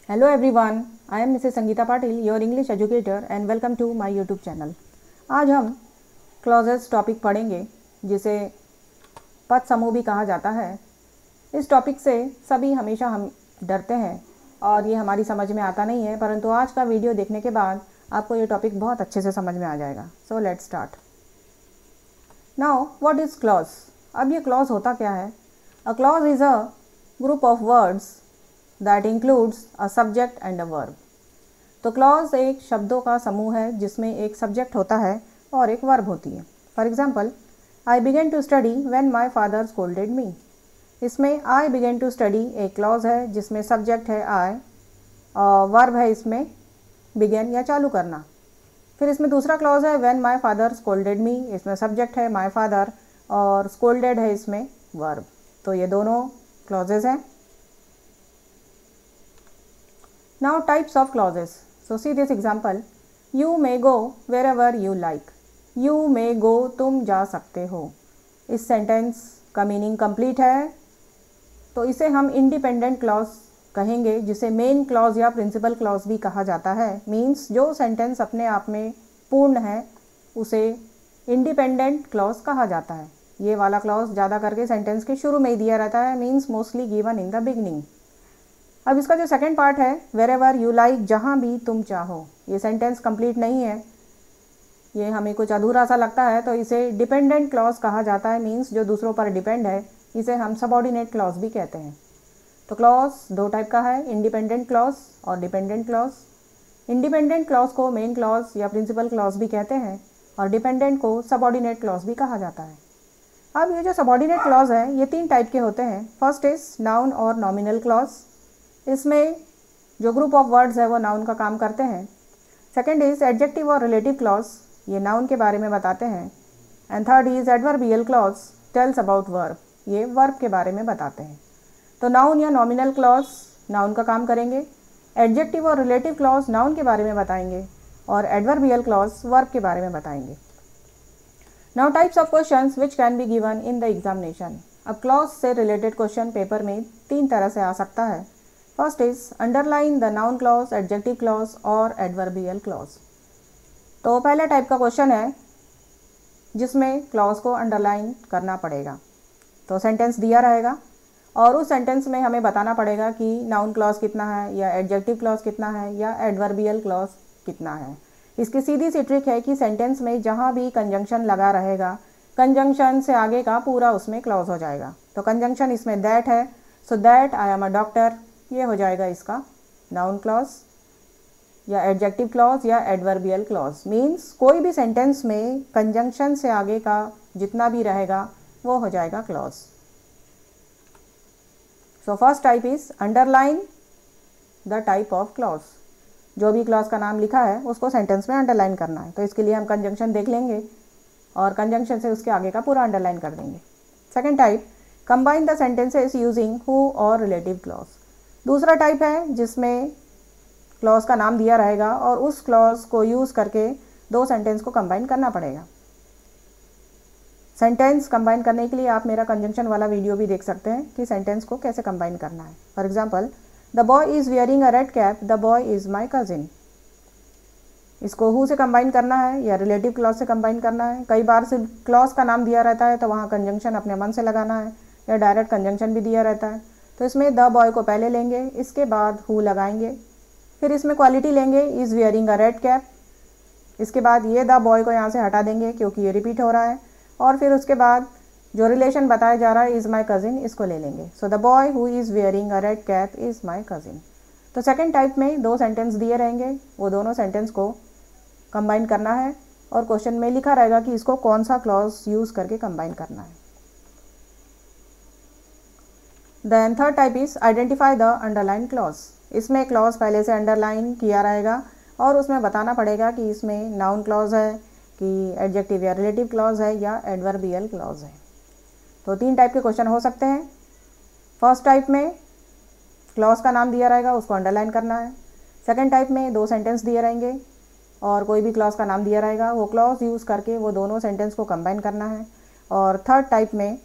Hello everyone, I am Mrs. Sangeeta Patil, your English educator and welcome to my YouTube channel. आज हम clauses topic पढ़ेंगे जिसे पद समूह भी कहा जाता है। इस टॉपिक से सभी हमेशा हम डरते हैं और ये हमारी समझ में आता नहीं है, परंतु आज का वीडियो देखने के बाद आपको ये टॉपिक बहुत अच्छे से समझ में आ जाएगा। So let's start. Now what is clause? अब ये क्लॉज होता क्या है? A clause is a group of words that includes a subject and a verb. तो क्लॉज एक शब्दों का समूह है जिसमें एक सब्जेक्ट होता है और एक वर्ब होती है। For example, I begin to study when my father scolded me. इसमें आई बिगेन टू स्टडी एक क्लॉज है जिसमें सब्जेक्ट है आई और वर्ब है इसमें बिगेन या चालू करना। फिर इसमें दूसरा क्लॉज है when my father scolded me, इसमें सब्जेक्ट है माई फादर और स्कोल्डेड है इसमें वर्ब। तो ये दोनों क्लॉजेज हैं। Now types of clauses. So see this example. You may go wherever you like. You may go, तुम जा सकते हो। इस सेंटेंस का मीनिंग कंप्लीट है, तो इसे हम इंडिपेंडेंट क्लॉज कहेंगे, जिसे मेन क्लॉज या प्रिंसिपल क्लॉज भी कहा जाता है। मीन्स जो सेंटेंस अपने आप में पूर्ण है उसे इंडिपेंडेंट क्लॉज कहा जाता है। ये वाला क्लॉज ज़्यादा करके सेंटेंस के शुरू में ही दिया रहता है, means mostly given in the beginning. अब इसका जो सेकंड पार्ट है वेरेवर यू लाइक, जहाँ भी तुम चाहो, ये सेंटेंस कंप्लीट नहीं है, ये हमें कुछ अधूरा सा लगता है, तो इसे डिपेंडेंट क्लॉज कहा जाता है। मीन्स जो दूसरों पर डिपेंड है, इसे हम सबऑर्डिनेट क्लॉज भी कहते हैं। तो क्लॉज दो टाइप का है, इंडिपेंडेंट क्लॉज और डिपेंडेंट क्लॉज। इंडिपेंडेंट क्लॉज को मेन क्लॉज या प्रिंसिपल क्लॉज भी कहते हैं और डिपेंडेंट को सबऑर्डिनेट क्लॉज भी कहा जाता है। अब ये जो सबऑर्डिनेट क्लॉज है ये तीन टाइप के होते हैं। फर्स्ट इज नाउन और नॉमिनल क्लॉज, इसमें जो ग्रुप ऑफ वर्ड्स है वो नाउन का काम करते हैं। सेकंड इज एडजेक्टिव और रिलेटिव क्लॉज, ये नाउन के बारे में बताते हैं। And third is adverbial clause, tells about verb, ये वर्ब के बारे में बताते हैं। तो नाउन या नॉमिनल क्लॉज नाउन का काम करेंगे, एडजेक्टिव और रिलेटिव क्लॉज नाउन के बारे में बताएंगे और एडवर्बियल क्लॉज वर्ब के बारे में बताएंगे। Now types of questions which can be given in the examination. अब क्लॉज से रिलेटेड क्वेश्चन पेपर में तीन तरह से आ सकता है। First is underline the noun clause, adjective clause और एडवर्बियल क्लॉज। तो पहला टाइप का क्वेश्चन है जिसमें क्लॉज को अंडरलाइन करना पड़ेगा। तो सेंटेंस दिया रहेगा और उस सेंटेंस में हमें बताना पड़ेगा कि नाउन क्लॉज कितना है या एडजेक्टिव क्लॉज कितना है या एडवर्बियल क्लॉज कितना है। इसकी सीधी सी ट्रिक है कि सेंटेंस में जहाँ भी कंजंक्शन लगा रहेगा, कंजंक्शन से आगे का पूरा उसमें क्लॉज हो जाएगा। तो कंजंक्शन इसमें दैट है, so that I am a doctor, ये हो जाएगा इसका नाउन क्लॉज या एडजेक्टिव क्लॉज या एडवर्बियल क्लॉज। मीन्स कोई भी सेंटेंस में कंजंक्शन से आगे का जितना भी रहेगा वो हो जाएगा clause. So first type is underline the type of clause. जो भी क्लॉज का नाम लिखा है उसको सेंटेंस में अंडरलाइन करना है, तो इसके लिए हम कंजंक्शन देख लेंगे और कंजंक्शन से उसके आगे का पूरा अंडरलाइन कर देंगे। Second type, combine the sentences using who और रिलेटिव क्लॉज। दूसरा टाइप है जिसमें क्लॉज का नाम दिया रहेगा और उस क्लॉज को यूज़ करके दो सेंटेंस को कंबाइन करना पड़ेगा। सेंटेंस कंबाइन करने के लिए आप मेरा कंजंक्शन वाला वीडियो भी देख सकते हैं कि सेंटेंस को कैसे कंबाइन करना है। For example, the boy is wearing a red cap, the boy is my cousin. इसको हु से कंबाइन करना है या रिलेटिव क्लॉज से कंबाइन करना है। कई बार सिर्फ क्लॉज का नाम दिया रहता है तो वहाँ कंजंक्शन अपने मन से लगाना है, या डायरेक्ट कंजंक्शन भी दिया रहता है। तो इसमें द बॉय को पहले लेंगे, इसके बाद हु लगाएंगे, फिर इसमें क्वालिटी लेंगे is wearing a red cap, इसके बाद ये द बॉय को यहाँ से हटा देंगे क्योंकि ये रिपीट हो रहा है, और फिर उसके बाद जो रिलेशन बताया जा रहा है इज़ माई कज़िन, इसको ले लेंगे। So the boy who is wearing a red cap is my cousin. तो सेकेंड टाइप में दो सेंटेंस दिए रहेंगे, वो दोनों सेंटेंस को कंबाइन करना है और क्वेश्चन में लिखा रहेगा कि इसको कौन सा क्लॉज यूज़ करके कंबाइन करना है। Then third type is identify the underline clause. इसमें क्लॉज पहले से अंडरलाइन किया रहेगा और उसमें बताना पड़ेगा कि इसमें नाउन क्लॉज है कि एडजेक्टिव या रिलेटिव क्लॉज है या एडवर्बियल क्लॉज है। तो तीन टाइप के क्वेश्चन हो सकते हैं। फर्स्ट टाइप में क्लॉज का नाम दिया रहेगा, उसको अंडरलाइन करना है। सेकेंड टाइप में दो सेंटेंस दिए रहेंगे और कोई भी क्लॉज का नाम दिया रहेगा, वो क्लॉज यूज़ करके वो दोनों सेंटेंस को कंबाइन करना है। और थर्ड टाइप में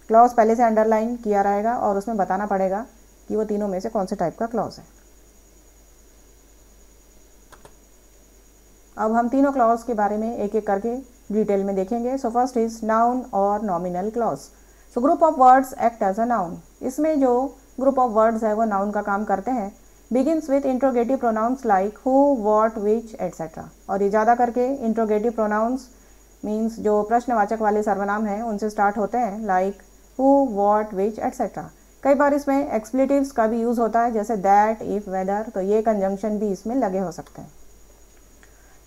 क्लॉज पहले से अंडरलाइन किया रहेगा और उसमें बताना पड़ेगा कि वो तीनों में से कौन से टाइप का क्लॉज है। अब हम तीनों क्लॉज के बारे में एक एक करके डिटेल में देखेंगे। सो फर्स्ट इज नाउन और nominal clause. So group of words act as a noun. इसमें जो ग्रुप ऑफ वर्ड्स है वो नाउन का काम करते हैं। Begins with interrogative pronounce like who, what, which etcetera. और ये ज़्यादा करके इंट्रोगेटिव प्रोनाउंस मीन्स जो प्रश्नवाचक वाले सर्वनाम हैं उनसे स्टार्ट होते हैं, like who, what, which etcetera. कई बार इसमें एक्सप्लेटिव्स का भी यूज़ होता है, जैसे दैट, इफ़, वेदर, तो ये कंजंक्शन भी इसमें लगे हो सकते हैं।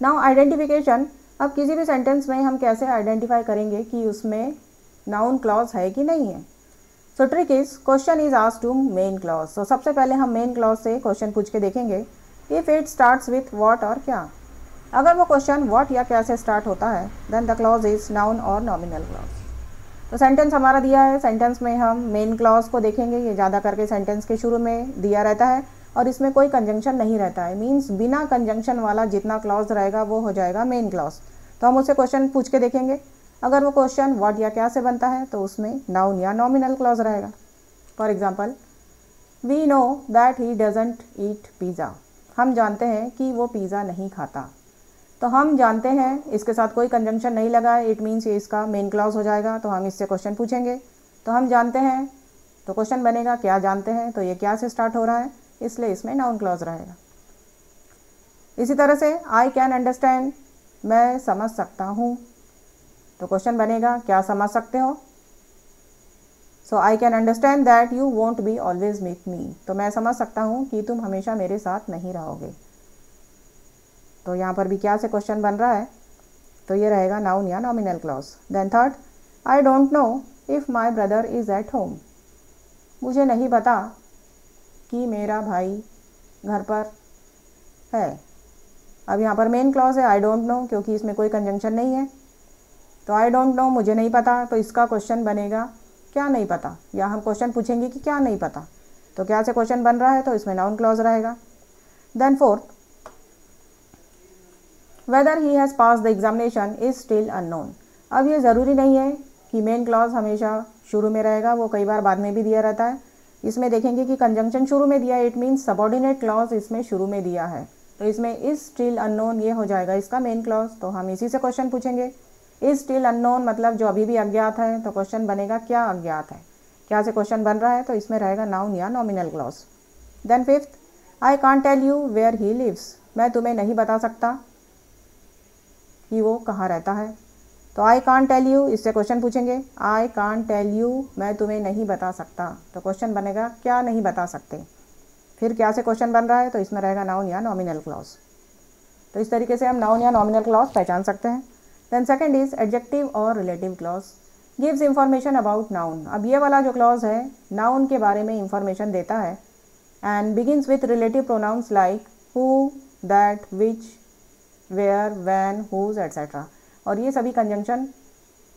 Now identification. अब किसी भी सेंटेंस में हम कैसे आइडेंटिफाई करेंगे कि उसमें नाउन क्लॉज है कि नहीं है। So trick is question is asked to main clause. तो सबसे पहले हम मेन क्लॉज से क्वेश्चन पूछ के देखेंगे if it starts with what और क्या। अगर वो क्वेश्चन व्हाट या क्या से स्टार्ट होता है then the clause is noun और नॉमिनल क्लॉज। तो सेंटेंस हमारा दिया है, सेंटेंस में हम मेन क्लॉज को देखेंगे। ये ज़्यादा करके सेंटेंस के शुरू में दिया रहता है और इसमें कोई कंजंक्शन नहीं रहता है, मीन्स बिना कंजंक्शन वाला जितना क्लॉज रहेगा वो हो जाएगा मेन क्लॉज। तो हम उससे क्वेश्चन पूछ के देखेंगे। अगर वो क्वेश्चन व्हाट या क्या से बनता है तो उसमें नाउन या नॉमिनल क्लॉज रहेगा। For example, we know that he doesn't eat pizza. हम जानते हैं कि वो पिज़्ज़ा नहीं खाता। तो हम जानते हैं, इसके साथ कोई कंजंक्शन नहीं लगा है, इट मीन्स ये इसका मेन क्लॉज हो जाएगा। तो हम इससे क्वेश्चन पूछेंगे। तो हम जानते हैं तो क्वेश्चन बनेगा क्या जानते हैं, तो ये क्या से स्टार्ट हो रहा है, इसलिए इसमें नाउन क्लॉज रहेगा। इसी तरह से आई कैन अंडरस्टैंड, मैं समझ सकता हूँ, तो क्वेश्चन बनेगा क्या समझ सकते हो। So I can understand that you won't be always with me. तो मैं समझ सकता हूँ कि तुम हमेशा मेरे साथ नहीं रहोगे। तो यहाँ पर भी क्या से क्वेश्चन बन रहा है, तो ये रहेगा नाउन या nominal clause. Then third, I don't know if my brother is at home. मुझे नहीं पता कि मेरा भाई घर पर है। अब यहाँ पर मेन क्लॉज है आई डोंट नो, क्योंकि इसमें कोई कंजंक्शन नहीं है। तो आई डोंट नो, मुझे नहीं पता, तो इसका क्वेश्चन बनेगा क्या नहीं पता, या हम क्वेश्चन पूछेंगे कि क्या नहीं पता। तो क्या से क्वेश्चन बन रहा है, तो इसमें नाउन क्लॉज रहेगा। Then fourth, whether he has pass the examination is still unknown. अब ये ज़रूरी नहीं है कि मेन क्लॉज हमेशा शुरू में रहेगा, वो कई बार बाद में भी दिया रहता है। इसमें देखेंगे कि कंजंक्शन शुरू में दिया है, इट मीन्स सबऑर्डिनेट क्लॉज इसमें शुरू में दिया है। तो इसमें इज़ स्टिल अननोन ये हो जाएगा इसका मेन क्लॉज। तो हम इसी से क्वेश्चन पूछेंगे। इज़ स्टिल अननोन मतलब जो अभी भी अज्ञात है, तो क्वेश्चन बनेगा क्या अज्ञात है। क्या से क्वेश्चन बन रहा है, तो इसमें रहेगा नाउन या nominal clause. Then fifth, I can't tell you where he lives. मैं तुम्हें नहीं बता सकता कि वो कहाँ रहता है। तो आई कांट टेल यू, इससे क्वेश्चन पूछेंगे। आई कांट टेल यू, मैं तुम्हें नहीं बता सकता, तो क्वेश्चन बनेगा क्या नहीं बता सकते। फिर क्या से क्वेश्चन बन रहा है, तो इसमें रहेगा नाउन या नॉमिनल क्लॉज। तो इस तरीके से हम नाउन या नॉमिनल क्लॉज पहचान सकते हैं। देन सेकंड इज एडजेक्टिव और relative clause. Gives information about noun. अब ये वाला जो क्लॉज है नाउन के बारे में इंफॉर्मेशन देता है and begins with relative pronouns like who, that, which, where, when, whose etcetera. और ये सभी कंजंक्शन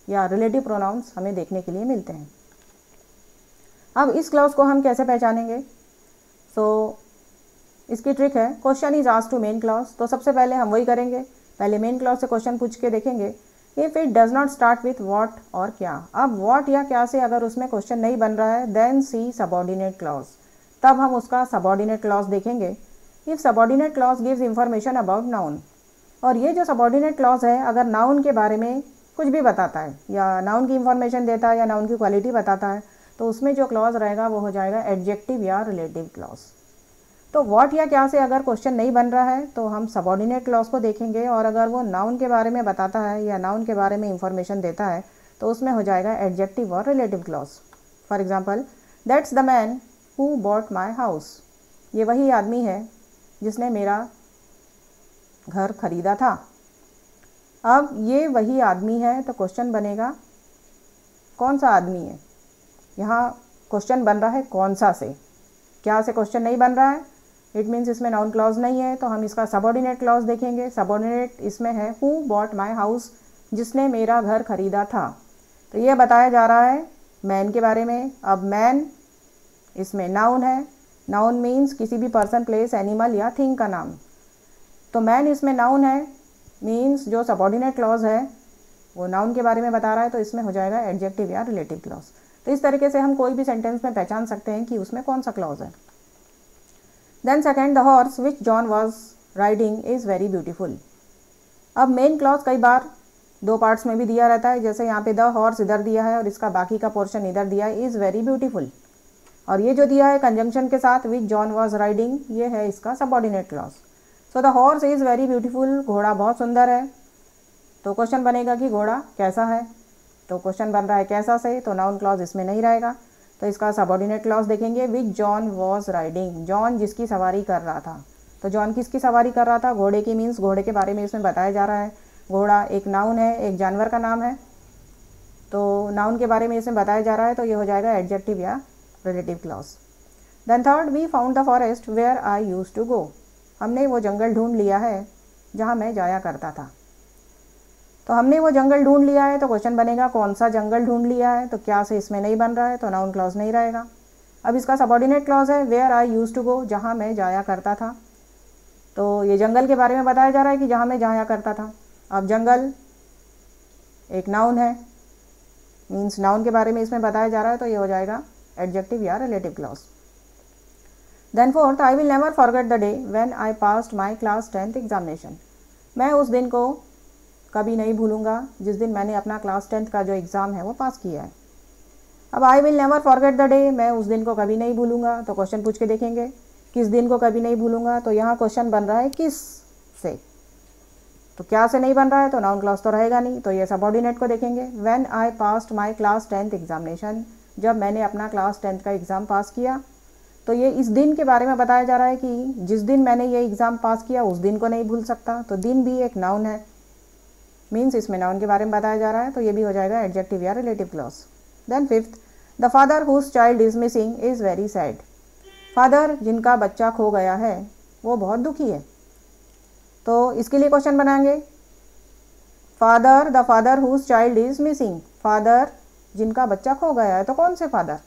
या रिलेटिव प्रोनाउंस हमें देखने के लिए मिलते हैं। अब इस क्लॉज को हम कैसे पहचानेंगे। सो इसकी ट्रिक है question is asked to main clause. तो सबसे पहले हम वही करेंगे, पहले मेन क्लॉज से क्वेश्चन पूछ के देखेंगे if it does not start with what और क्या। अब व्हाट या क्या से अगर उसमें क्वेश्चन नहीं बन रहा है देन सी सबऑर्डिनेट क्लॉज, तब हम उसका सबऑर्डिनेट क्लॉज देखेंगे। If subordinate clause gives information about noun, और ये जो सबऑर्डिनेट क्लॉज है अगर नाउन के बारे में कुछ भी बताता है या नाउन की इंफॉर्मेशन देता है या नाउन की क्वालिटी बताता है, तो उसमें जो क्लॉज रहेगा वो हो जाएगा एडजेक्टिव या रिलेटिव क्लॉज। तो व्हाट या क्या से अगर क्वेश्चन नहीं बन रहा है तो हम सबऑर्डिनेट क्लॉज को देखेंगे, और अगर वो नाउन के बारे में बताता है या नाउन के बारे में इंफॉर्मेशन देता है तो उसमें हो जाएगा एडजेक्टिव और relative clause. For example, that's the man who bought my house. ये वही आदमी है जिसने मेरा घर खरीदा था। अब ये वही आदमी है, तो क्वेश्चन बनेगा कौन सा आदमी है। यहाँ क्वेश्चन बन रहा है कौन सा से, क्या से क्वेश्चन नहीं बन रहा है, इट मीन्स इसमें नाउन क्लॉज नहीं है। तो हम इसका सबऑर्डिनेट क्लॉज देखेंगे। सबऑर्डिनेट इसमें है हु बॉट माई हाउस, जिसने मेरा घर खरीदा था। तो ये बताया जा रहा है मैन के बारे में। अब मैन इसमें नाउन है, नाउन मीन्स किसी भी पर्सन, प्लेस, एनिमल या थिंग का नाम। तो मैन इसमें नाउन है, मीन्स जो सबऑर्डिनेट क्लॉज है वो नाउन के बारे में बता रहा है, तो इसमें हो जाएगा एडजेक्टिव या रिलेटिव क्लॉज। तो इस तरीके से हम कोई भी सेंटेंस में पहचान सकते हैं कि उसमें कौन सा क्लॉज है। Then second, the horse which John was riding is very beautiful. अब मेन क्लॉज कई बार दो पार्ट्स में भी दिया रहता है, जैसे यहाँ पे द हॉर्स इधर दिया है और इसका बाकी का पोर्शन इधर दिया है, इज़ वेरी ब्यूटीफुल। और ये जो दिया है कंजंक्शन के साथ विच जॉन वॉज राइडिंग, ये है इसका subordinate clause. So the horse is very beautiful, घोड़ा बहुत सुंदर है। तो क्वेश्चन बनेगा कि घोड़ा कैसा है, तो क्वेश्चन बन रहा है कैसा से, तो नाउन क्लॉज इसमें नहीं रहेगा। तो इसका सबऑर्डिनेट क्लॉज देखेंगे, विच जॉन वॉज राइडिंग, जॉन जिसकी सवारी कर रहा था। तो जॉन किसकी सवारी कर रहा था, घोड़े की, मीन्स घोड़े के बारे में इसमें बताया जा रहा है। घोड़ा एक नाउन है, एक जानवर का नाम है, तो नाउन के बारे में इसमें बताया जा रहा है, तो ये हो जाएगा एडजेक्टिव या relative clause. Then third, we found the forest where I use to go. हमने वो जंगल ढूंढ लिया है जहाँ मैं जाया करता था। तो हमने वो जंगल ढूंढ लिया है, तो क्वेश्चन बनेगा कौन सा जंगल ढूंढ लिया है, तो क्या से इसमें नहीं बन रहा है, तो नाउन क्लॉज नहीं रहेगा। अब इसका सबऑर्डिनेट क्लॉज है, where I use to go, जहाँ मैं जाया करता था। तो ये जंगल के बारे में बताया जा रहा है कि जहाँ मैं जाया करता था। अब जंगल एक नाउन है, मीन्स नाउन के बारे में इसमें बताया जा रहा है, तो ये हो जाएगा एडजेक्टिव या relative clause. Then fourth, I will never forget the day when I passed my class 10th examination. मैं उस दिन को कभी नहीं भूलूंगा जिस दिन मैंने अपना क्लास 10th का जो एग्ज़ाम है वो पास किया है। अब आई will never forget the day, मैं उस दिन को कभी नहीं भूलूंगा, तो क्वेश्चन पूछ के देखेंगे किस दिन को कभी नहीं भूलूंगा। तो यहाँ क्वेश्चन बन रहा है किस से, तो क्या से नहीं बन रहा है, तो नाउन क्लॉज तो रहेगा नहीं। तो ये सबऑर्डिनेट को देखेंगे, when I passed my class 10th examination, जब मैंने अपना क्लास 10th का एग्ज़ाम पास किया। तो ये इस दिन के बारे में बताया जा रहा है कि जिस दिन मैंने ये एग्ज़ाम पास किया उस दिन को नहीं भूल सकता। तो दिन भी एक नाउन है, मीन्स इसमें नाउन के बारे में बताया जा रहा है, तो ये भी हो जाएगा एडजेक्टिव या relative clause. Then fifth, the father whose child is missing is very sad. Father जिनका बच्चा खो गया है वो बहुत दुखी है। तो इसके लिए क्वेश्चन बनाएंगे, father, the father whose child is missing, father जिनका बच्चा खो गया है, तो कौन से फादर,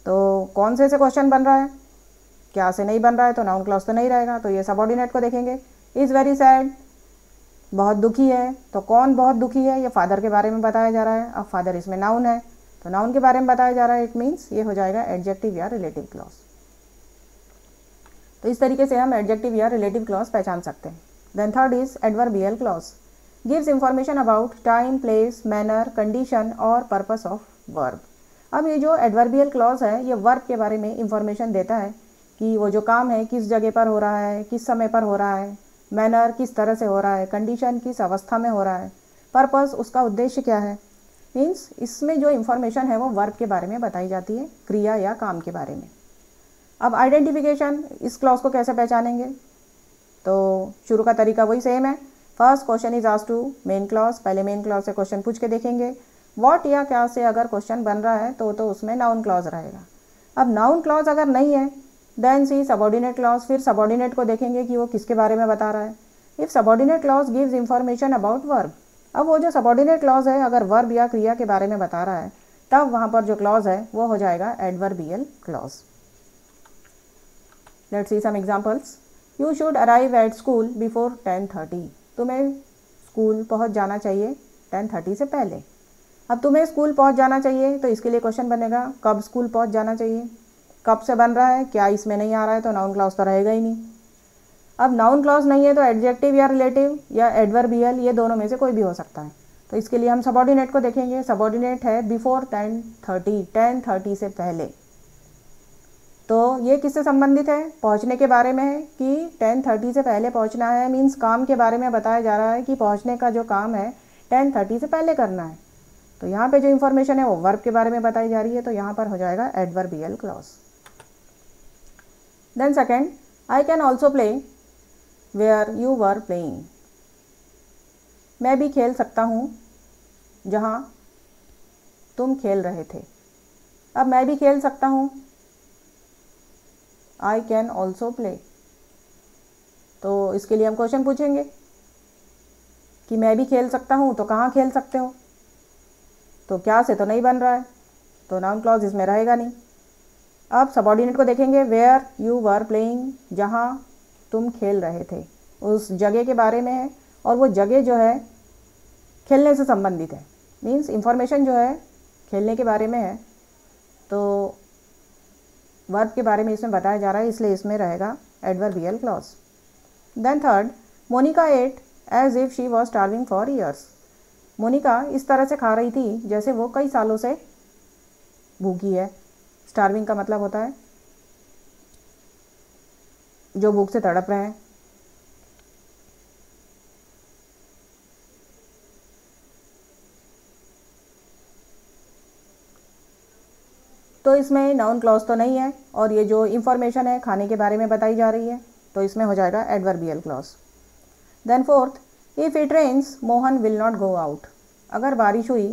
तो कौन से क्वेश्चन बन रहा है, क्या से नहीं बन रहा है, तो नाउन क्लॉज तो नहीं रहेगा। तो ये सबऑर्डिनेट को देखेंगे, इज़ वेरी सैड, बहुत दुखी है। तो कौन बहुत दुखी है, ये फादर के बारे में बताया जा रहा है। अब फादर इसमें नाउन है, तो नाउन के बारे में बताया जा रहा है, इट मीन्स ये हो जाएगा एडजेक्टिव या रिलेटिव क्लॉज। तो इस तरीके से हम एडजेक्टिव या रिलेटिव क्लॉज पहचान सकते हैं। Then third is adverbial clause, gives information about time, place, manner, condition और पर्पस ऑफ वर्ब। अब ये जो एडवर्बियल क्लॉज है ये वर्ब के बारे में इंफॉर्मेशन देता है कि वो जो काम है किस जगह पर हो रहा है, किस समय पर हो रहा है, मैनर किस तरह से हो रहा है, कंडीशन किस अवस्था में हो रहा है, पर्पस उसका उद्देश्य क्या है। मीन्स इसमें जो इन्फॉर्मेशन है वो वर्ब के बारे में बताई जाती है, क्रिया या काम के बारे में। अब आइडेंटिफिकेशन, इस क्लॉज को कैसे पहचानेंगे, तो शुरू का तरीका वही सेम है। First question is asked to main clause, पहले मेन क्लॉज से क्वेश्चन पूछ के देखेंगे। व्हाट या क्या से अगर क्वेश्चन बन रहा है तो उसमें नाउन क्लॉज रहेगा। अब नाउन क्लॉज अगर नहीं है देन सी सबऑर्डिनेट क्लॉज, फिर सबऑर्डिनेट को देखेंगे कि वो किसके बारे में बता रहा है। If subordinate clause gives information about verb, अब वो जो सबऑर्डिनेट क्लॉज है अगर वर्ब या क्रिया के बारे में बता रहा है तब वहाँ पर जो क्लॉज है वो हो जाएगा adverbial clause. Let's see some examples. You should arrive at school before 10:30, तुम्हें स्कूल पहुँच जाना चाहिए 10:30 से पहले। अब तुम्हें स्कूल पहुँच जाना चाहिए, तो इसके लिए क्वेश्चन बनेगा कब स्कूल पहुँच जाना चाहिए, कब से बन रहा है, क्या इसमें नहीं आ रहा है, तो नाउन क्लॉज तो रहेगा ही नहीं। अब नाउन क्लॉज नहीं है तो एडजेक्टिव या रिलेटिव या एडवर्बियल, ये दोनों में से कोई भी हो सकता है। तो इसके लिए हम सबऑर्डिनेट को देखेंगे। सबऑर्डिनेट है बिफोर 10:30, 10:30 से पहले। तो ये किससे संबंधित है, पहुंचने के बारे में है कि 10:30 से पहले पहुंचना है, मीन्स काम के बारे में बताया जा रहा है कि पहुंचने का जो काम है 10:30 से पहले करना है। तो यहाँ पे जो इन्फॉर्मेशन है वो वर्ब के बारे में बताई जा रही है, तो यहाँ पर हो जाएगा adverbial clause. Then second, I can also play where you were playing, मैं भी खेल सकता हूँ जहाँ तुम खेल रहे थे। अब मैं भी खेल सकता हूँ, आई कैन ऑल्सो प्ले, तो इसके लिए हम क्वेश्चन पूछेंगे कि मैं भी खेल सकता हूँ, तो कहाँ खेल सकते हो, तो क्या से तो नहीं बन रहा है, तो नाउन क्लॉज इसमें रहेगा नहीं। अब सबऑर्डिनेट को देखेंगे, वेयर यू वर प्लेइंग, जहाँ तुम खेल रहे थे, उस जगह के बारे में है और वो जगह जो है खेलने से संबंधित है, मीन्स इंफॉर्मेशन जो है खेलने के बारे में है, तो वर्ब के बारे में इसमें बताया जा रहा है, इसलिए इसमें रहेगा adverbial clause. Then third, Monica ate as if she was starving for years. Monica इस तरह से खा रही थी जैसे वो कई सालों से भूखी है। स्टार्विंग का मतलब होता है जो भूख से तड़प रहे हैं। तो इसमें नाउन क्लॉज तो नहीं है, और ये जो इंफॉर्मेशन है खाने के बारे में बताई जा रही है, तो इसमें हो जाएगा adverbial clause. Then fourth, if it rains Mohan will not go out. अगर बारिश हुई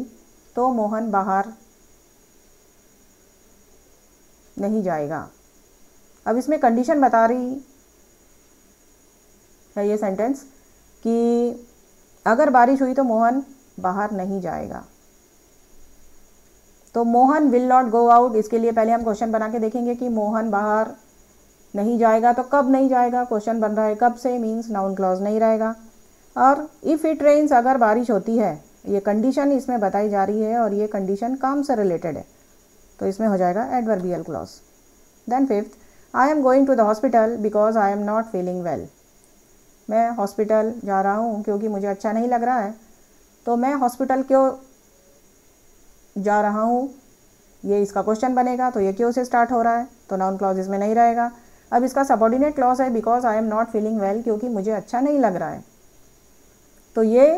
तो मोहन बाहर नहीं जाएगा। अब इसमें कंडीशन बता रही है ये सेंटेंस कि अगर बारिश हुई तो मोहन बाहर नहीं जाएगा। तो Mohan will not go out, इसके लिए पहले हम क्वेश्चन बना के देखेंगे कि मोहन बाहर नहीं जाएगा तो कब नहीं जाएगा। क्वेश्चन बन रहा है कब से, मीन्स नाउन क्लॉज नहीं रहेगा। और इफ़ इट रेन्स, अगर बारिश होती है, ये कंडीशन इसमें बताई जा रही है और ये कंडीशन काम से रिलेटेड है, तो इसमें हो जाएगा adverbial clause. Then fifth, I am going to the hospital because I am not feeling well. मैं हॉस्पिटल जा रहा हूँ क्योंकि मुझे अच्छा नहीं लग रहा है। तो मैं हॉस्पिटल क्यों जा रहा हूँ, ये इसका क्वेश्चन बनेगा, तो ये क्यों से स्टार्ट हो रहा है, तो नाउन क्लॉज इसमें नहीं रहेगा। अब इसका सबऑर्डिनेट क्लॉज है because I am not feeling well, क्योंकि मुझे अच्छा नहीं लग रहा है। तो ये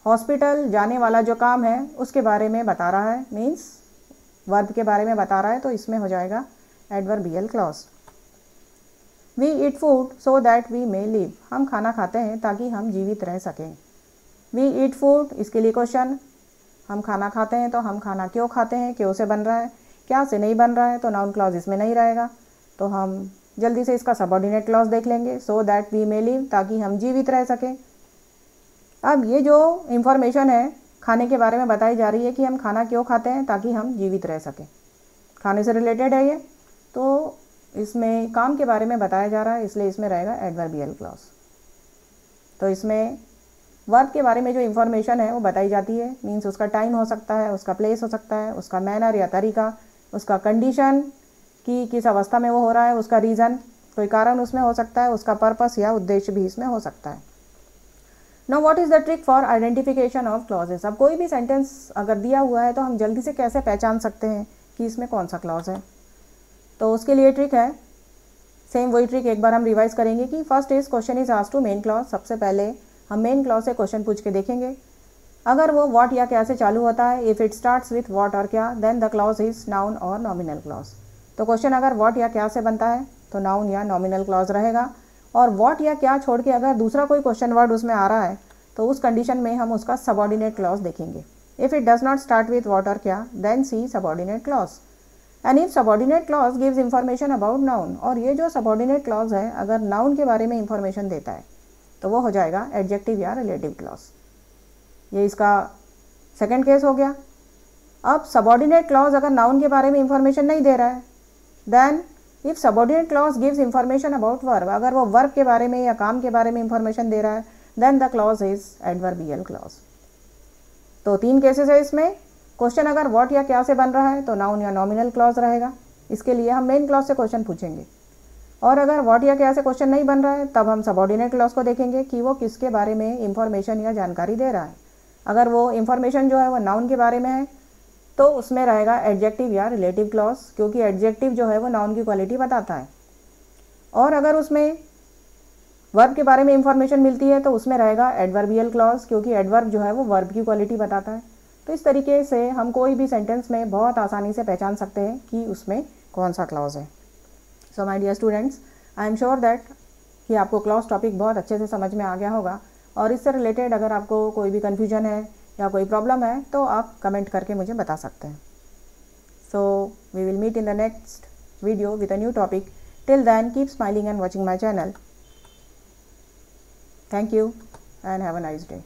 हॉस्पिटल जाने वाला जो काम है उसके बारे में बता रहा है, मीन्स वर्ब के बारे में बता रहा है, तो इसमें हो जाएगा adverbial clause. We eat food so that we may live. हम खाना खाते हैं ताकि हम जीवित रह सकें। वी ईट फूड, इसके लिए क्वेश्चन, हम खाना खाते हैं तो हम खाना क्यों खाते हैं, क्यों से बन रहा है, क्या से नहीं बन रहा है, तो नाउन क्लॉज इसमें नहीं रहेगा। तो हम जल्दी से इसका सबऑर्डिनेट क्लॉज देख लेंगे, so that we may live, ताकि हम जीवित रह सकें। अब ये जो इंफॉर्मेशन है खाने के बारे में बताई जा रही है कि हम खाना क्यों खाते हैं, ताकि हम जीवित रह सकें, खाने से रिलेटेड है ये, तो इसमें काम के बारे में बताया जा रहा है, इसलिए इसमें रहेगा एडवर्बियल क्लॉज। तो इसमें वर्ब के बारे में जो इन्फॉर्मेशन है वो बताई जाती है, मीन्स उसका टाइम हो सकता है, उसका प्लेस हो सकता है, उसका मैनर या तरीका, उसका कंडीशन कि किस अवस्था में वो हो रहा है, उसका रीज़न, कोई कारण उसमें हो सकता है, उसका पर्पस या उद्देश्य भी इसमें हो सकता है। Now what is the trick for identification of clauses. अब कोई भी सेंटेंस अगर दिया हुआ है तो हम जल्दी से कैसे पहचान सकते हैं कि इसमें कौन सा क्लॉज है, तो उसके लिए ट्रिक है, सेम वही ट्रिक एक बार हम रिवाइज करेंगे कि first is question is asked to main clause. सबसे पहले हम मेन क्लॉज से क्वेश्चन पूछ के देखेंगे, अगर वो व्हाट या क्या से चालू होता है, if it starts with what और क्या, then the clause is noun और नॉमिनल क्लॉज। तो क्वेश्चन अगर व्हाट या क्या से बनता है तो नाउन या नॉमिनल क्लॉज रहेगा, और व्हाट या क्या छोड़ के अगर दूसरा कोई क्वेश्चन वर्ड उसमें आ रहा है तो उस कंडीशन में हम उसका सबऑर्डिनेट क्लॉज देखेंगे। If it does not start with what और क्या, then see subordinate clause. And if subordinate clause gives information about noun, और ये जो सबऑर्डिनेट क्लॉज है अगर नाउन के बारे में इंफॉर्मेशन देता है तो वो हो जाएगा एडजेक्टिव या रिलेटिव क्लॉज। ये इसका सेकंड केस हो गया। अब सबऑर्डिनेट क्लॉज अगर नाउन के बारे में इंफॉर्मेशन नहीं दे रहा है, then if subordinate clause gives information about verb, अगर वो वर्ब के बारे में या काम के बारे में इंफॉर्मेशन दे रहा है, then the clause is adverbial clause. तो तीन केसेस है इसमें। क्वेश्चन अगर व्हाट या क्या से बन रहा है तो नाउन या नॉमिनल क्लॉज रहेगा, इसके लिए हम मेन क्लॉज से क्वेश्चन पूछेंगे। और अगर व्हाट या क्या से क्वेश्चन नहीं बन रहा है तब हम सबऑर्डिनेट क्लॉज को देखेंगे कि वो किसके बारे में इंफॉर्मेशन या जानकारी दे रहा है। अगर वो इंफॉर्मेशन जो है वो नाउन के बारे में है तो उसमें रहेगा एडजेक्टिव या रिलेटिव क्लॉज, क्योंकि एडजेक्टिव जो है वो नाउन की क्वालिटी बताता है। और अगर उसमें वर्ब के बारे में इंफॉर्मेशन मिलती है तो उसमें रहेगा एडवर्बियल क्लॉज, क्योंकि एडवर्ब जो है वो वर्ब की क्वालिटी बताता है। तो इस तरीके से हम कोई भी सेंटेंस में बहुत आसानी से पहचान सकते हैं कि उसमें कौन सा क्लॉज है। So my dear students, I am sure that कि आपको क्लॉज टॉपिक बहुत अच्छे से समझ में आ गया होगा, और इससे रिलेटेड अगर आपको कोई भी कन्फ्यूजन है या कोई प्रॉब्लम है तो आप कमेंट करके मुझे बता सकते हैं। So we will meet in the next video with a new topic. Till then keep smiling and watching my channel. Thank you and have a nice day.